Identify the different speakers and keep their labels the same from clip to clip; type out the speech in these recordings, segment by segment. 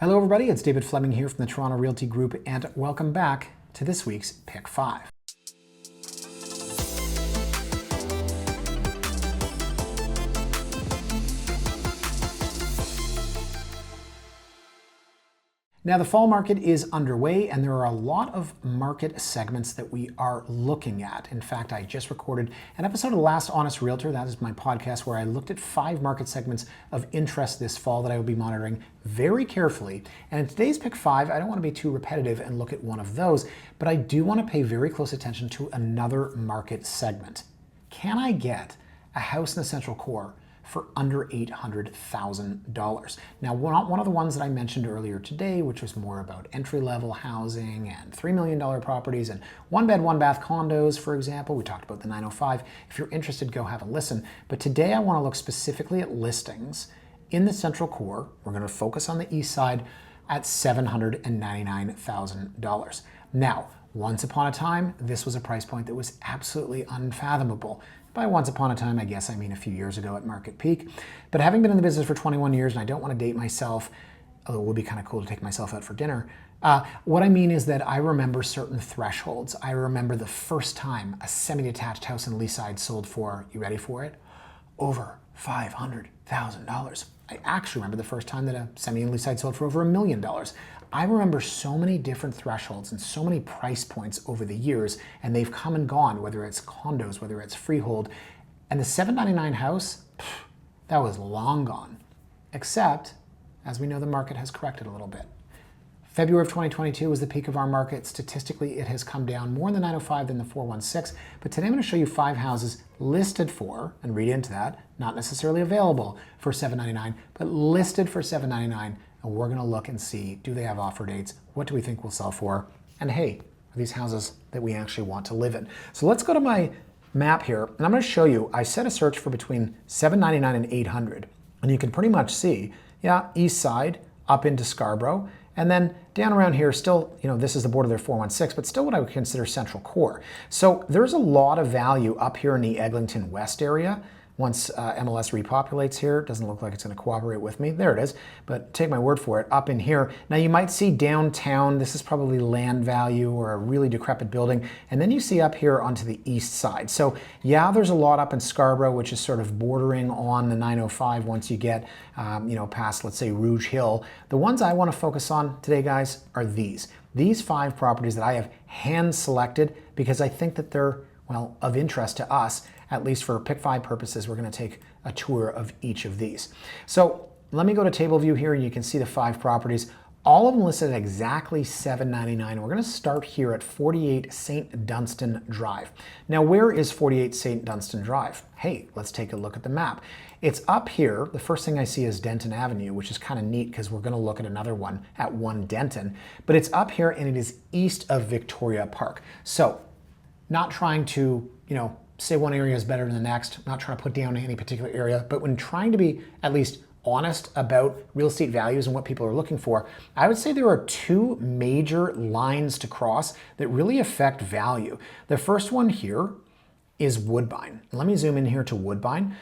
Speaker 1: Hello everybody, it's David Fleming here from the Toronto Realty Group, and welcome back to this week's Pick 5. Now the fall market is underway and there are a lot of market segments that we are looking at. In fact, I just recorded an episode of The Last Honest Realtor. That is my podcast where I looked at 5 market segments of interest this fall that I will be monitoring very carefully. And in today's Pick 5, I don't want to be too repetitive and look at one of those, but I do want to pay very close attention to another market segment. Can I get a house in the Central Core for under $800,000. Now, one of the ones that I mentioned earlier today, which was more about entry-level housing and $3 million properties and one-bed, one-bath condos, for example. We talked about the 905. If you're interested, go have a listen. But today I want to look specifically at listings in the Central Core. We're going to focus on the east side at $799,000. Now, once upon a time, this was a price point that was absolutely unfathomable. By once upon a time, I guess I mean a few years ago at market peak. But having been in the business for 21 years, and I don't want to date myself, although it would be kind of cool to take myself out for dinner, what I mean is that I remember certain thresholds. I remember the first time a semi-detached house in Leaside sold for, you ready for it? Over $500,000. I actually remember the first time that a semi in Leaside sold for over $1 million. I remember so many different thresholds and so many price points over the years, and they've come and gone, whether it's condos, whether it's freehold. And the $799 house, that was long gone. Except, as we know, the market has corrected a little bit. February of 2022 was the peak of our market. Statistically, it has come down more in the 905 than the 416. But today I'm going to show you 5 houses listed for, and read into that, not necessarily available for $799, but listed for $799. And we're going to look and see, do they have offer dates? What do we think will sell for? And hey, are these houses that we actually want to live in? So let's go to my map here, and I'm going to show you, I set a search for between $799 and $800. And you can pretty much see, yeah, east side up into Scarborough. And then down around here, still, this is the border of their 416, but still what I would consider Central Core. So there's a lot of value up here in the Eglinton West area. Once MLS repopulates here, it doesn't look like it's going to cooperate with me. There it is, but take my word for it, up in here. Now you might see downtown, this is probably land value or a really decrepit building, and then you see up here onto the east side. So yeah, there's a lot up in Scarborough, which is sort of bordering on the 905 once you get past, let's say, Rouge Hill. The ones I want to focus on today, guys, are these 5 properties that I have hand selected because I think that they're, well, of interest to us. At least for Pick 5 purposes, we're going to take a tour of each of these. So let me go to table view here and you can see the 5 properties. All of them listed at exactly $799. We're going to start here at 48 St Dunstan Drive. Now, where is 48 St Dunstan Drive? Hey, let's take a look at the map. It's up here. The first thing I see is Denton Avenue, which is kind of neat because we're going to look at another one at 1 Denton. But it's up here and it is east of Victoria Park. So not trying to, say one area is better than the next, not trying to put down any particular area, but when trying to be at least honest about real estate values and what people are looking for, I would say there are 2 major lines to cross that really affect value. The first one here is Woodbine. Let me zoom in here to Woodbine.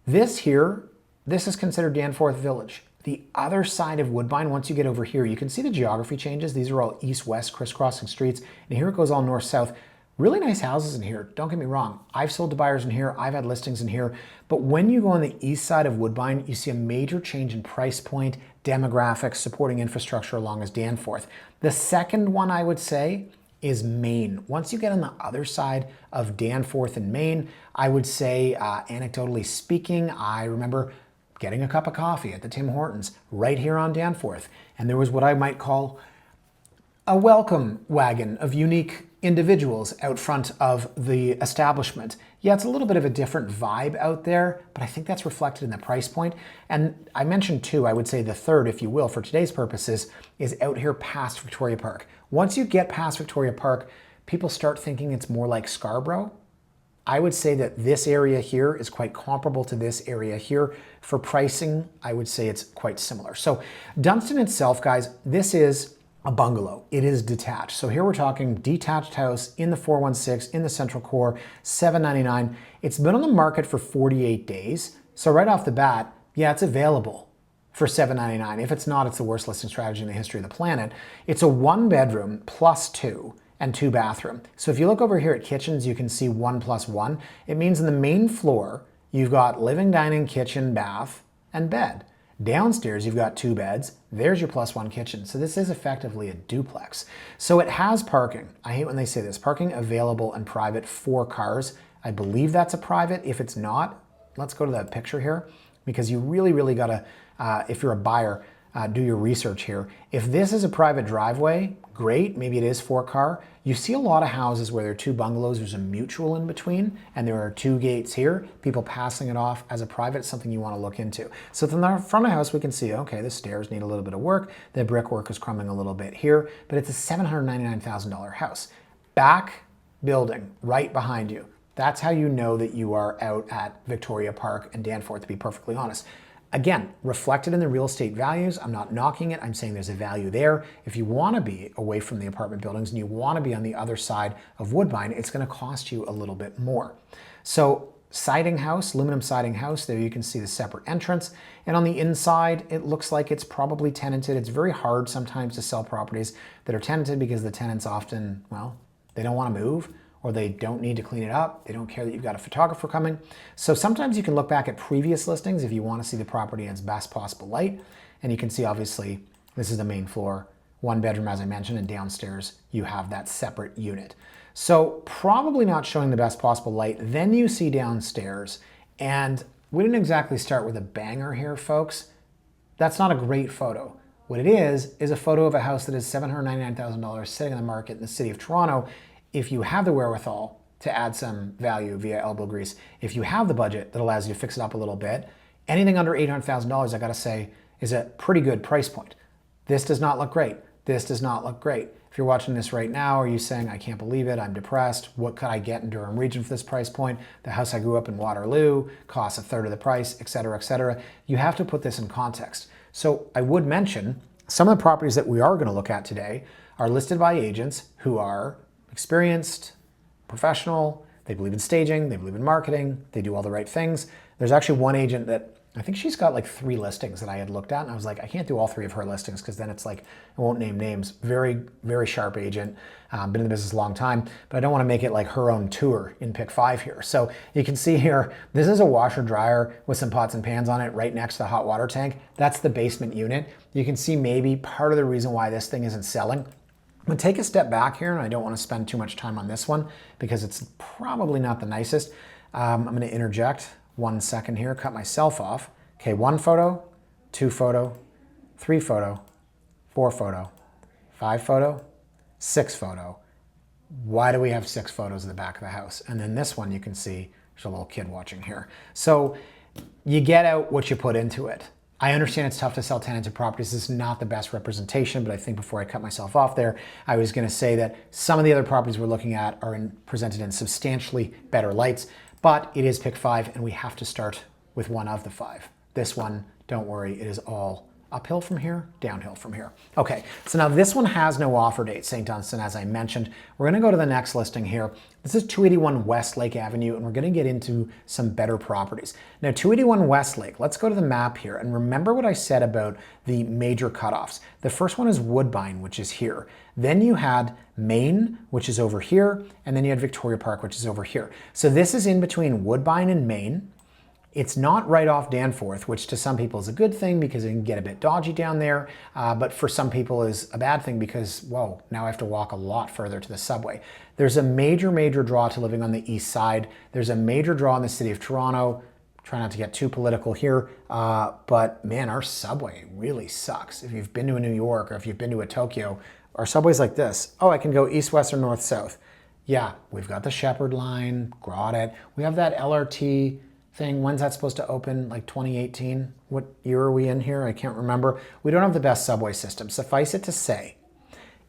Speaker 1: This is considered Danforth Village. The other side of Woodbine, once you get over here, you can see the geography changes. These are all east-west crisscrossing streets, and here it goes all north-south. Really nice houses in here, don't get me wrong. I've sold to buyers in here, I've had listings in here, but when you go on the east side of Woodbine, you see a major change in price point, demographics, supporting infrastructure along as Danforth. The second one I would say is Maine. Once you get on the other side of Danforth and Maine, I would say, anecdotally speaking, I remember getting a cup of coffee at the Tim Hortons right here on Danforth, and there was what I might call a welcome wagon of unique individuals out front of the establishment. Yeah, it's a little bit of a different vibe out there, but I think that's reflected in the price point. And I mentioned 2, I would say the third, if you will, for today's purposes, is out here past Victoria Park. Once you get past Victoria Park, people start thinking it's more like Scarborough. I would say that this area here is quite comparable to this area here. For pricing, I would say it's quite similar. So Dunstan itself, guys, this is a bungalow. It is detached. So here we're talking detached house in the 416 in the Central Core, $799. It's been on the market for 48 days. So right off the bat, yeah, it's available for $799. If it's not, it's the worst listing strategy in the history of the planet. It's a 1-bedroom plus 2 and 2-bathroom. So if you look over here at kitchens, you can see 1+1. It means in the main floor, you've got living, dining, kitchen, bath, and bed. Downstairs, you've got 2 beds. There's your +1 kitchen. So this is effectively a duplex. So it has parking. I hate when they say this. Parking available and private for cars. I believe that's a private. If it's not, let's go to the picture here, because you really gotta, if you're a buyer, do your research here. If this is a private driveway, great, maybe it is for a car. You see a lot of houses where there are 2 bungalows, there's a mutual in between, and there are 2 gates here, people passing it off as a private. It's something you want to look into. So from the front of the house, we can see, okay, the stairs need a little bit of work, the brickwork is crumbling a little bit here, but it's a $799,000 house. Back building, right behind you. That's how you know that you are out at Victoria Park and Danforth, to be perfectly honest. Again, reflected in the real estate values. I'm not knocking it. I'm saying there's a value there. If you want to be away from the apartment buildings and you want to be on the other side of Woodbine, it's going to cost you a little bit more. So siding house, aluminum siding house, there you can see the separate entrance. And on the inside, it looks like it's probably tenanted. It's very hard sometimes to sell properties that are tenanted because the tenants often, well, they don't want to move, or they don't need to clean it up. They don't care that you've got a photographer coming. So sometimes you can look back at previous listings if you want to see the property in its best possible light. And you can see, obviously, this is the main floor, 1 bedroom, as I mentioned, and downstairs you have that separate unit. So probably not showing the best possible light. Then you see downstairs, and we didn't exactly start with a banger here, folks. That's not a great photo. What it is a photo of a house that is $799,000 sitting on the market in the city of Toronto. If you have the wherewithal to add some value via elbow grease, if you have the budget that allows you to fix it up a little bit, anything under $800,000, I gotta say, is a pretty good price point. This does not look great. This does not look great. If you're watching this right now, are you saying, I can't believe it, I'm depressed, what could I get in Durham region for this price point? The house I grew up in, Waterloo, costs a third of the price, et cetera, et cetera. You have to put this in context. So I would mention, some of the properties that we are gonna look at today are listed by agents who are experienced, professional, they believe in staging, they believe in marketing, they do all the right things. There's actually one agent that, I think she's got like 3 listings that I had looked at, and I was like, I can't do all 3 of her listings because then it's like, I won't name names. Very, very sharp agent, been in the business a long time, but I don't want to make it like her own tour in pick 5 here. So you can see here, this is a washer dryer with some pots and pans on it right next to the hot water tank. That's the basement unit. You can see maybe part of the reason why this thing isn't selling. I'm gonna take a step back here, and I don't want to spend too much time on this one because it's probably not the nicest. I'm gonna interject 1 second here, cut myself off. Okay, 1 photo, 2 photo, 3 photo, 4 photo, 5 photo, 6 photo. Why do we have 6 photos of the back of the house? And then this one you can see, there's a little kid watching here. So you get out what you put into it. I understand it's tough to sell tenanted properties. This is not the best representation, but I think before I cut myself off there, I was gonna say that some of the other properties we're looking at are presented in substantially better lights, but it is pick 5 and we have to start with one of the 5. This one, don't worry, it is all uphill from here, downhill from here. Okay, so now this one has no offer date, St Dunstan, as I mentioned. We're gonna go to the next listing here. This is 281 Westlake Avenue, and we're gonna get into some better properties. Now, 281 Westlake, let's go to the map here, and remember what I said about the major cutoffs. The first one is Woodbine, which is here. Then you had Main, which is over here, and then you had Victoria Park, which is over here. So this is in between Woodbine and Main. It's not right off Danforth, which to some people is a good thing because it can get a bit dodgy down there, but for some people is a bad thing because, whoa, now I have to walk a lot further to the subway. There's a major draw to living on the east side. There's a major draw in the city of Toronto. Try not to get too political here, but man, our subway really sucks. If you've been to a New York or if you've been to a Tokyo, our subway's like this. Oh, I can go east, west, or north, south. Yeah, we've got the Shepherd line, Grodet. We have that LRT thing. When's that supposed to open? Like 2018? What year are we in here? I can't remember. We don't have the best subway system. Suffice it to say,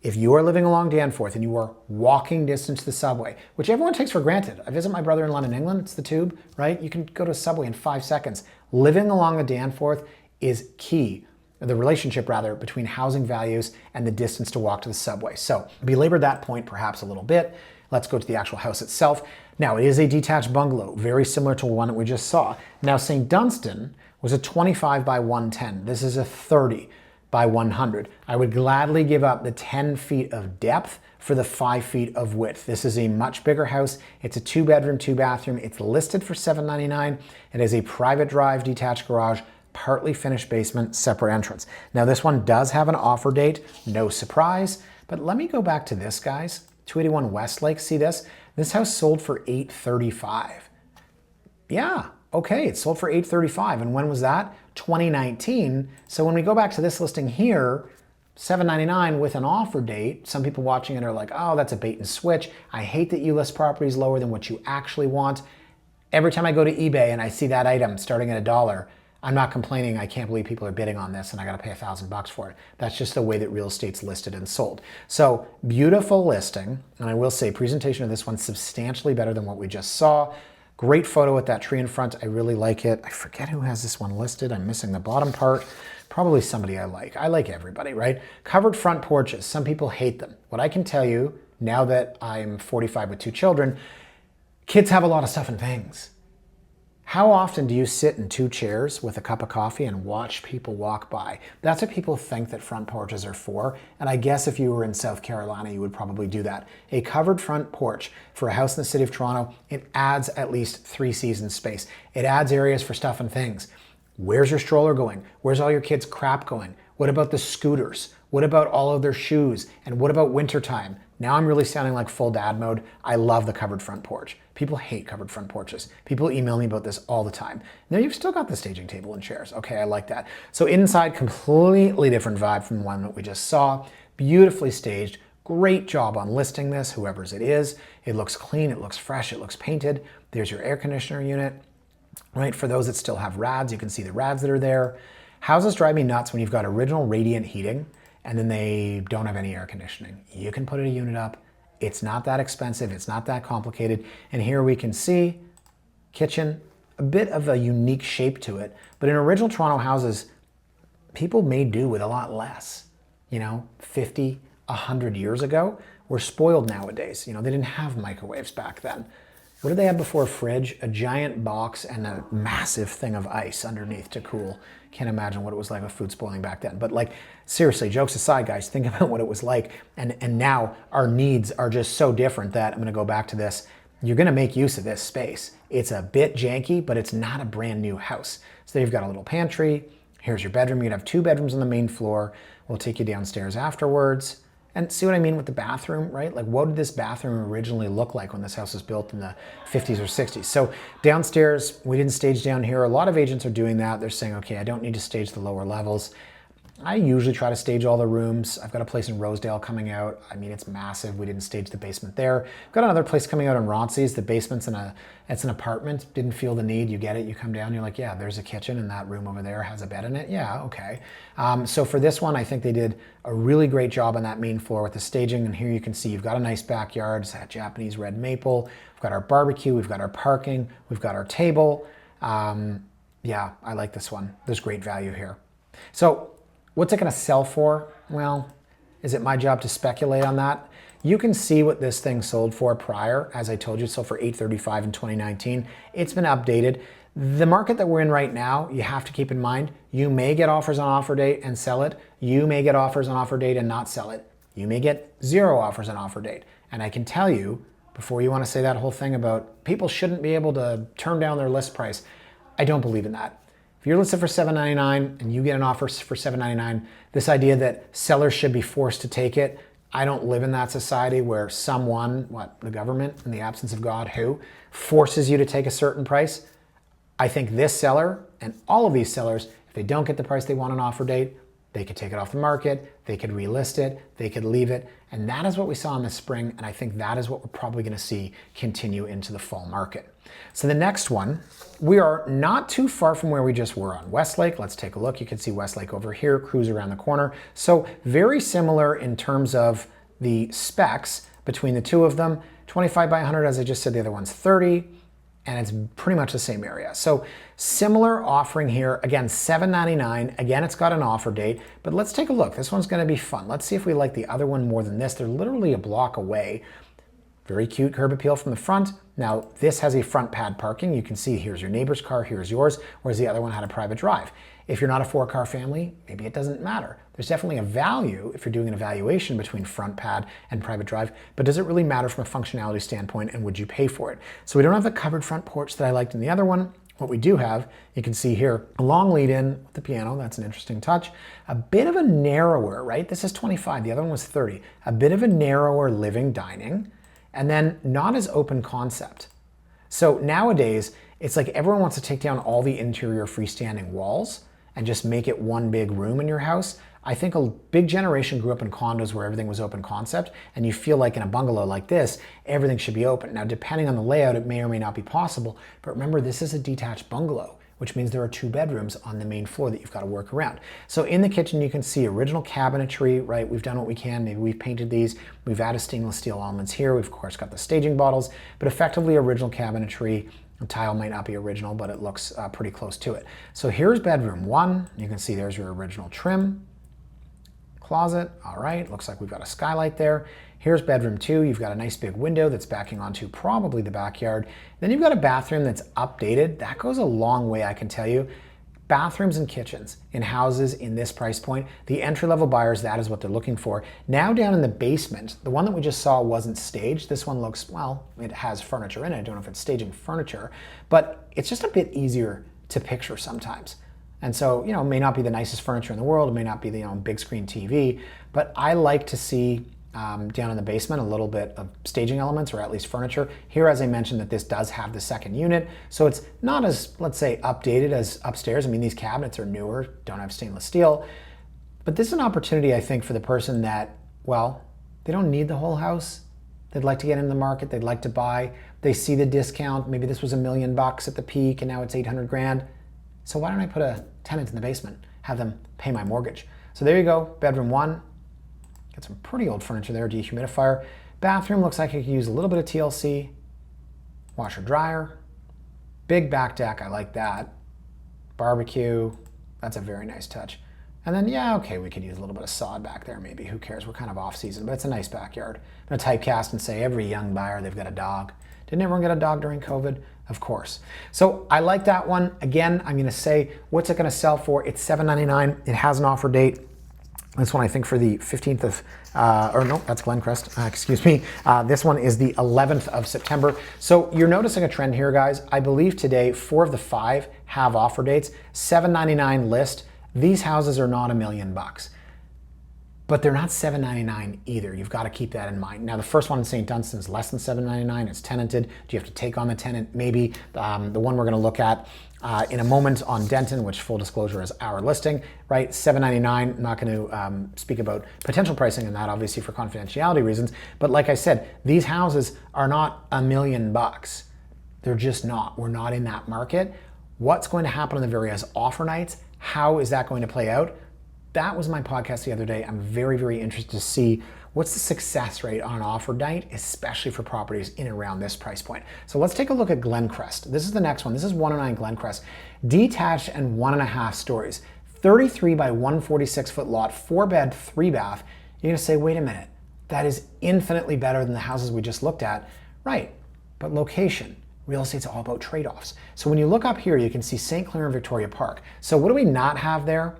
Speaker 1: if you are living along Danforth and you are walking distance to the subway, which everyone takes for granted. I visit my brother in London, England. It's the tube, right? You can go to a subway in 5 seconds. Living along the Danforth is key. The relationship rather between housing values and the distance to walk to the subway. So belabor that point perhaps a little bit. Let's go to the actual house itself. Now, it is a detached bungalow, very similar to one that we just saw. Now, St Dunstan was a 25 by 110. This is a 30 by 100. I would gladly give up the 10 feet of depth for the 5 feet of width. This is a much bigger house. It's a 2-bedroom, 2-bathroom. It's listed for $799. It is a private drive, detached garage, partly finished basement, separate entrance. Now this one does have an offer date, no surprise, but let me go back to this, guys. 281 Westlake, see this? This house sold for $835. Yeah, okay, it sold for $835. And when was that? 2019. So when we go back to this listing here, $799 with an offer date, some people watching it are like, oh, that's a bait and switch. I hate that you list properties lower than what you actually want. Every time I go to eBay and I see that item starting at $1, I'm not complaining. I can't believe people are bidding on this and I got to pay $1,000 for it. That's just the way that real estate's listed and sold. So beautiful listing. And I will say presentation of this one's substantially better than what we just saw. Great photo with that tree in front. I really like it. I forget who has this one listed. I'm missing the bottom part. Probably somebody I like. I like everybody, right? Covered front porches. Some people hate them. What I can tell you, now that I'm 45 with 2 children, kids have a lot of stuff and things. How often do you sit in 2 chairs with a cup of coffee and watch people walk by? That's what people think that front porches are for. And I guess if you were in South Carolina, you would probably do that. A covered front porch for a house in the city of Toronto, it adds at least 3 seasons space. It adds areas for stuff and things. Where's your stroller going? Where's all your kids' crap going? What about the scooters? What about all of their shoes? And what about wintertime? Now I'm really sounding like full dad mode. I love the covered front porch. People hate covered front porches. People email me about this all the time. Now you've still got the staging table and chairs. Okay, I like that. So inside, completely different vibe from the one that we just saw. Beautifully staged. Great job on listing this, whoever's it is. It looks clean, it looks fresh, it looks painted. There's your air conditioner unit. Right, for those that still have rads, you can see the rads that are there. Houses drive me nuts when you've got original radiant heating and then they don't have any air conditioning. You can put a unit up. It's not that expensive. It's not that complicated. And here we can see kitchen, a bit of a unique shape to it. But in original Toronto houses, people may do with a lot less. 50, 100 years ago. We're spoiled nowadays. They didn't have microwaves back then. What did they have before a fridge? A giant box and a massive thing of ice underneath to cool. Can't imagine what it was like with food spoiling back then. But seriously, jokes aside, guys, think about what it was like. And now our needs are just so different that I'm gonna go back to this. You're gonna make use of this space. It's a bit janky, but it's not a brand new house. So you've got a little pantry. Here's your bedroom. You'd have 2 bedrooms on the main floor. We'll take you downstairs afterwards. And see what I mean with the bathroom, right? What did this bathroom originally look like when this house was built in the 50s or 60s? So downstairs, we didn't stage down here. A lot of agents are doing that. They're saying, okay, I don't need to stage the lower levels. I usually try to stage all the rooms. I've got a place in Rosedale coming out. I mean, it's massive. We didn't stage the basement there. I've got another place coming out in Ronces. The basement's it's an apartment. Didn't feel the need. You get it. You come down. You're like, yeah, there's a kitchen and that room over there has a bed in it. Yeah, okay. So for this one, I think they did a really great job on that main floor with the staging. And here you can see you've got a nice backyard. It's that Japanese red maple. We've got our barbecue. We've got our parking. We've got our table. Yeah, I like this one. There's great value here. So what's it going to sell for? Well, is it my job to speculate on that? You can see what this thing sold for prior. As I told you, it sold for $835 in 2019. It's been updated. The market that we're in right now, you have to keep in mind, you may get offers on offer date and sell it. You may get offers on offer date and not sell it. You may get 0 offers on offer date. And I can tell you, before you want to say that whole thing about people shouldn't be able to turn down their list price, I don't believe in that. If you're listed for $799 and you get an offer for $799, this idea that sellers should be forced to take it, I don't live in that society where someone, the government, in the absence of God, who forces you to take a certain price. I think this seller and all of these sellers, if they don't get the price they want on offer date, they could take it off the market, they could relist it, they could leave it. And that is what we saw in the spring. And I think that is what we're probably going to see continue into the fall market. So the next one, we are not too far from where we just were on Westlake. Let's take a look. You can see Westlake over here, Crewe's around the corner. So very similar in terms of the specs between the two of them. 25 by 100, as I just said, the other one's 30. And it's pretty much the same area. So similar offering here, again, $799. Again, it's got an offer date, but let's take a look. This one's gonna be fun. Let's see if we like the other one more than this. They're literally a block away. Very cute curb appeal from the front. Now, this has a front pad parking. You can see here's your neighbor's car, here's yours, whereas the other one had a private drive. If you're not a 4-car family, maybe it doesn't matter. There's definitely a value if you're doing an evaluation between front pad and private drive, but does it really matter from a functionality standpoint, and would you pay for it? So we don't have the covered front porch that I liked in the other one. What we do have, you can see here, a long lead-in with the piano. That's an interesting touch. A bit of a narrower, right? This is 25, the other one was 30. A bit of a narrower living dining, and then not as open concept. So nowadays, it's like everyone wants to take down all the interior freestanding walls and just make it one big room in your house. I think a big generation grew up in condos where everything was open concept, and you feel like in a bungalow like this, everything should be open. Now, depending on the layout, it may or may not be possible, but remember, this is a detached bungalow, which means there are 2 bedrooms on the main floor that you've got to work around. So in the kitchen, you can see original cabinetry, right? We've done what we can. Maybe we've painted these. We've added stainless steel elements here. We've, of course, got the staging bottles, but effectively original cabinetry. The tile might not be original, but it looks pretty close to it. So here's bedroom 1. You can see there's your original trim. Closet, all right, looks like we've got a skylight there. Here's bedroom 2. You've got a nice big window that's backing onto probably the backyard. Then you've got a bathroom that's updated. That goes a long way, I can tell you. Bathrooms and kitchens in houses in this price point, the entry-level buyers, that is what they're looking for. Now down in the basement, the one that we just saw wasn't staged. This one looks, well, it has furniture in it. I don't know if it's staging furniture, but it's just a bit easier to picture sometimes. And so, it may not be the nicest furniture in the world. It may not be the big screen TV, but I like to see down in the basement a little bit of staging elements, or at least furniture. Here, as I mentioned, that this does have the second unit, so it's not as, let's say, updated as upstairs. I mean, these cabinets are newer, don't have stainless steel, but this is an opportunity, I think, for the person that, well, they don't need the whole house. They'd like to get into the market. They'd like to buy. They see the discount. Maybe this was $1 million at the peak, and now it's 800 grand. So why don't I put a tenant in the basement, have them pay my mortgage? So there you go, bedroom 1. Got some pretty old furniture there, dehumidifier. Bathroom looks like I could use a little bit of TLC. Washer dryer. Big back deck, I like that. Barbecue, that's a very nice touch. And then, yeah, okay, we could use a little bit of sod back there maybe, who cares? We're kind of off season, but it's a nice backyard. I'm gonna typecast and say every young buyer, they've got a dog. Didn't everyone get a dog during COVID? Of course. So I like that one. Again, I'm gonna say, what's it gonna sell for? It's $799. It has an offer date. This one, I think, for the 15th of, or no, that's Glencrest, excuse me. This one is the 11th of September. So you're noticing a trend here, guys. I believe today, 4 of the 5 have offer dates. $799 list. These houses are not $1 million. But they're not $799 either. You've got to keep that in mind. Now, the first one in St Dunstan is less than $799. It's tenanted. Do you have to take on the tenant? Maybe. The one we're going to look at in a moment on Denton, which, full disclosure, is our listing, right? $799. I'm not going to speak about potential pricing in that, obviously, for confidentiality reasons. But like I said, these houses are not $1 million. They're just not. We're not in that market. What's going to happen on the various offer nights? How is that going to play out? That was my podcast the other day. I'm very, very interested to see what's the success rate on an offer night, especially for properties in and around this price point. So let's take a look at Glencrest. This is the next one. This is 109 Glencrest. Detached and 1.5 stories. 33 by 146 foot lot, 4-bed, 3-bath. You're gonna say, wait a minute, that is infinitely better than the houses we just looked at. Right, but location. Real estate's all about trade-offs. So when you look up here, you can see St. Clair and Victoria Park. So what do we not have there?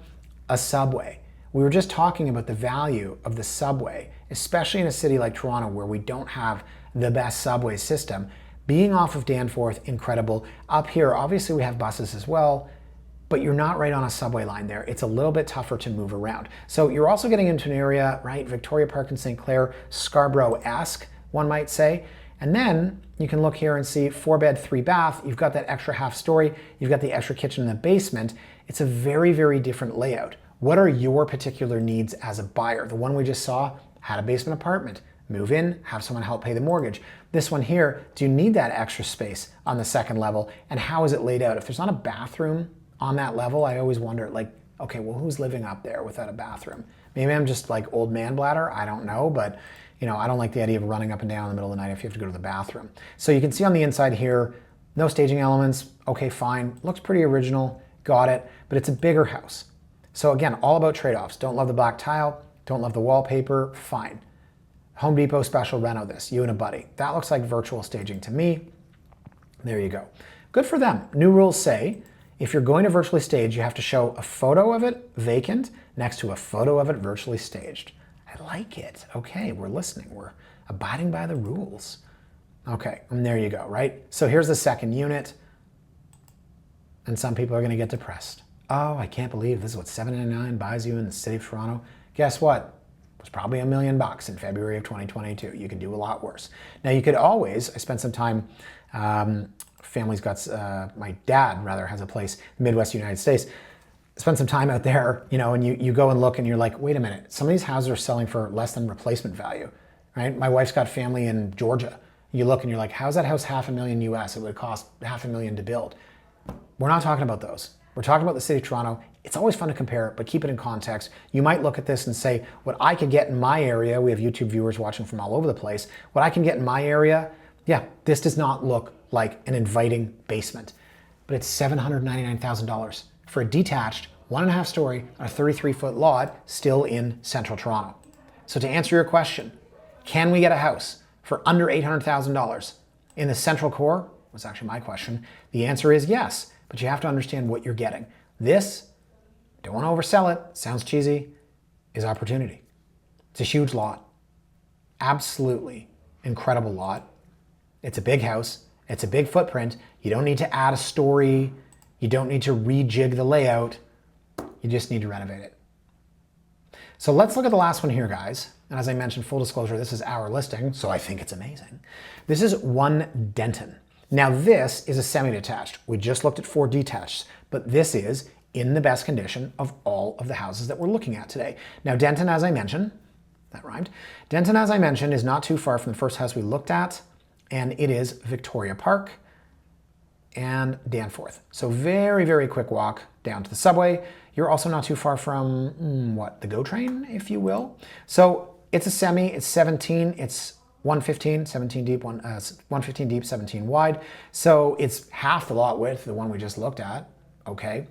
Speaker 1: A subway. We were just talking about the value of the subway, especially in a city like Toronto where we don't have the best subway system. Being off of Danforth, incredible. Up here, obviously we have buses as well, but you're not right on a subway line there. It's a little bit tougher to move around. So you're also getting into an area, right, Victoria Park and St. Clair, Scarborough-esque, one might say. And then you can look here and see 4-bed, 3-bath. You've got that extra half story. You've got the extra kitchen in the basement. It's a very, very different layout. What are your particular needs as a buyer? The one we just saw had a basement apartment. Move in, have someone help pay the mortgage. This one here, do you need that extra space on the second level? And how is it laid out? If there's not a bathroom on that level, I always wonder, like, okay, well, who's living up there without a bathroom? Maybe I'm just like old man bladder, I don't know, but I don't like the idea of running up and down in the middle of the night if you have to go to the bathroom. So you can see on the inside here, no staging elements, okay, fine. Looks pretty original, got it, but it's a bigger house. So again, all about trade-offs. Don't love the black tile, don't love the wallpaper, fine. Home Depot special reno this, you and a buddy. That looks like virtual staging to me. There you go. Good for them. New rules say if you're going to virtually stage, you have to show a photo of it vacant next to a photo of it virtually staged. I like it. Okay, we're listening. We're abiding by the rules. Okay, and there you go, right? So here's the second unit. And some people are going to get depressed. Oh, I can't believe this is what $799 buys you in the city of Toronto. Guess what? It was probably $1 million in February of 2022. You could do a lot worse. Now you could always, I spent some time, family's got, my dad rather has a place in the Midwest United States. Spend some time out there, you know, and you go and look and you're like, wait a minute, some of these houses are selling for less than replacement value, right? My wife's got family in Georgia. You look and you're like, how's that house $500,000 US? It would cost $500,000 to build. We're not talking about those. We're talking about the city of Toronto. It's always fun to compare, but keep it in context. You might look at this and say, what I could get in my area, we have YouTube viewers watching from all over the place, what I can get in my area, yeah, this does not look like an inviting basement, but it's $799,000 for a detached 1.5 story, a 33-foot lot still in central Toronto. So to answer your question, can we get a house for under $800,000 in the central core? Was actually my question. The answer is yes, but you have to understand what you're getting. This, don't want to oversell it, sounds cheesy, is opportunity. It's a huge lot. Absolutely incredible lot. It's a big house. It's a big footprint. You don't need to add a story. You don't need to rejig the layout. You just need to renovate it. So let's look at the last one here, guys. And as I mentioned, full disclosure, this is our listing, so I think it's amazing. This is 1 Denton. Now this is a semi-detached. We just looked at 4 detached, but this is in the best condition of all of the houses that we're looking at today. Now Denton, as I mentioned, that rhymed. Denton, as I mentioned, is not too far from the first house we looked at, and it is Victoria Park and Danforth. So very, very quick walk down to the subway. You're also not too far from, the GO train, if you will. So it's a semi, it's 17, it's 115, 17 deep, 115 deep, 17 wide. So it's half the lot width, the one we just looked at, okay?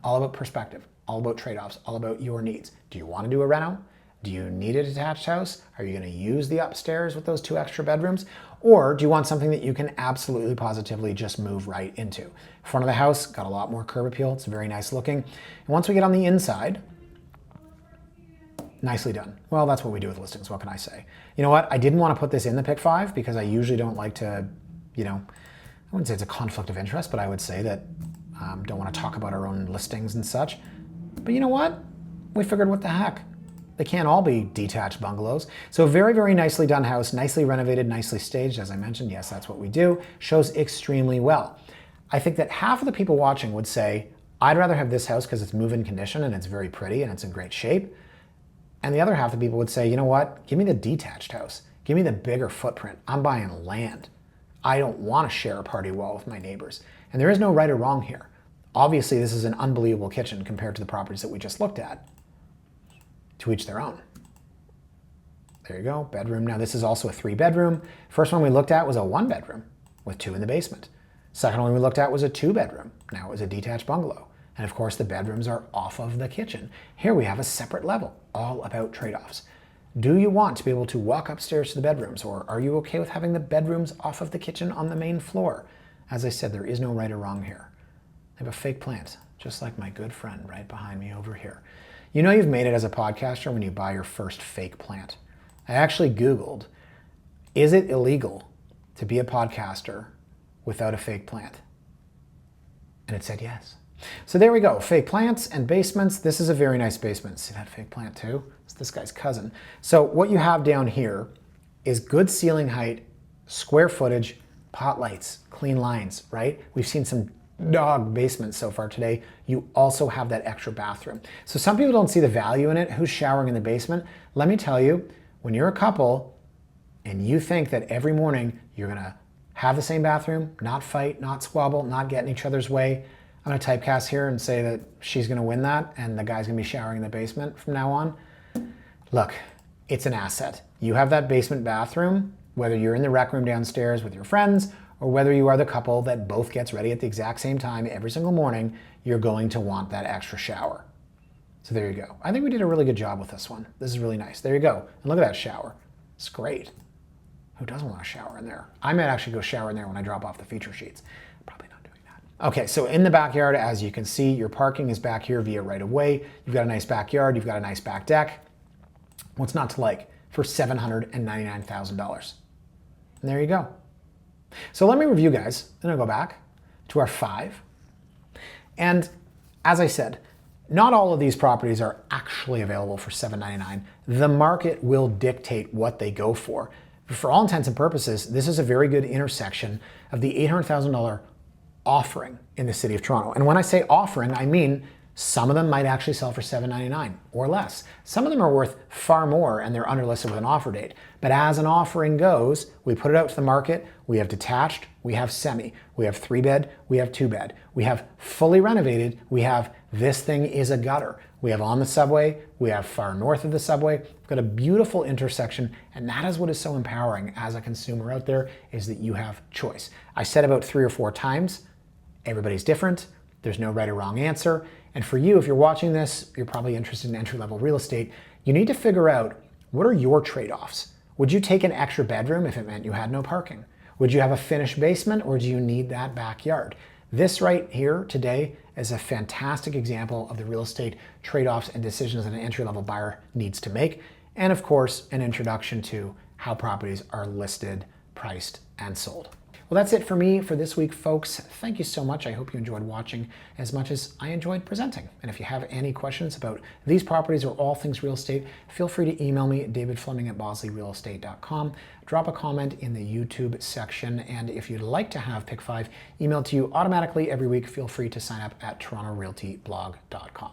Speaker 1: All about perspective, all about trade-offs, all about your needs. Do you want to do a reno? Do you need a detached house? Are you going to use the upstairs with those 2 extra bedrooms? Or do you want something that you can absolutely positively just move right into? Front of the house, got a lot more curb appeal. It's very nice looking. And once we get on the inside, nicely done. Well, that's what we do with listings. What can I say? You know what? I didn't want to put this in the pick 5 because I usually don't like to, I wouldn't say it's a conflict of interest, but I would say that don't want to talk about our own listings and such. But you know what? We figured what the heck? They can't all be detached bungalows. So very, very nicely done house, nicely renovated, nicely staged. As I mentioned, yes, that's what we do. Shows extremely well. I think that half of the people watching would say, I'd rather have this house because it's move-in condition and it's very pretty and it's in great shape. And the other half of the people would say, you know what? Give me the detached house. Give me the bigger footprint. I'm buying land. I don't want to share a party wall with my neighbors. And there is no right or wrong here. Obviously, this is an unbelievable kitchen compared to the properties that we just looked at. To each their own. There you go, bedroom. Now this is also a 3-bedroom. First one we looked at was a 1-bedroom with 2 in the basement. Second one we looked at was a 2-bedroom. Now it was a detached bungalow. And of course the bedrooms are off of the kitchen. Here we have a separate level, all about trade-offs. Do you want to be able to walk upstairs to the bedrooms, or are you okay with having the bedrooms off of the kitchen on the main floor? As I said, there is no right or wrong here. I have a fake plant, just like my good friend right behind me over here. You know you've made it as a podcaster when you buy your first fake plant. I actually Googled, is it illegal to be a podcaster without a fake plant? And it said yes. So there we go, fake plants and basements. This is a very nice basement. See that fake plant too? It's this guy's cousin. So what you have down here is good ceiling height, square footage, pot lights, clean lines, right? We've seen some dog basements so far today. You also have that extra bathroom. So some people don't see the value in it. Who's showering in the basement? Let me tell you, when you're a couple and you think that every morning you're gonna have the same bathroom, not fight, not squabble, not get in each other's way, I'm gonna typecast here and say that she's gonna win that and the guy's gonna be showering in the basement from now on. Look, it's an asset. You have that basement bathroom, whether you're in the rec room downstairs with your friends or whether you are the couple that both gets ready at the exact same time every single morning, you're going to want that extra shower. So there you go. I think we did a really good job with this one. This is really nice. There you go. And look at that shower. It's great. Who doesn't want to shower in there? I might actually go shower in there when I drop off the feature sheets. Probably not doing that. Okay, so in the backyard, as you can see, your parking is back here via right of way. You've got a nice backyard. You've got a nice back deck. What's not to like for $799,000? And there you go. So let me review, guys. Then I'll go back to our 5. And as I said, not all of these properties are actually available for $799. The market will dictate what they go for. For all intents and purposes, this is a very good intersection of the $800,000 offering in the city of Toronto. And when I say offering, I mean some of them might actually sell for $799 or less. Some of them are worth far more and they're underlisted with an offer date. But as an offering goes, we put it out to the market. We have detached, we have semi, we have 3-bed, we have 2-bed, we have fully renovated, we have this thing is a gutter. We have on the subway, we have far north of the subway. We've got a beautiful intersection, and that is what is so empowering as a consumer out there, is that you have choice. I said about 3 or 4 times, everybody's different. There's no right or wrong answer. And for you, if you're watching this, you're probably interested in entry-level real estate. You need to figure out, what are your trade-offs? Would you take an extra bedroom if it meant you had no parking? Would you have a finished basement, or do you need that backyard? This right here today is a fantastic example of the real estate trade-offs and decisions that an entry-level buyer needs to make. And of course, an introduction to how properties are listed, priced, and sold. Well, that's it for me for this week, folks. Thank you so much. I hope you enjoyed watching as much as I enjoyed presenting. And if you have any questions about these properties or all things real estate, feel free to email me at davidfleming@bosleyrealestate.com. Drop a comment in the YouTube section. And if you'd like to have Pick 5 emailed to you automatically every week, feel free to sign up at torontorealtyblog.com.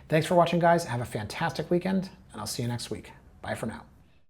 Speaker 1: Thanks for watching, guys. Have a fantastic weekend, and I'll see you next week. Bye for now.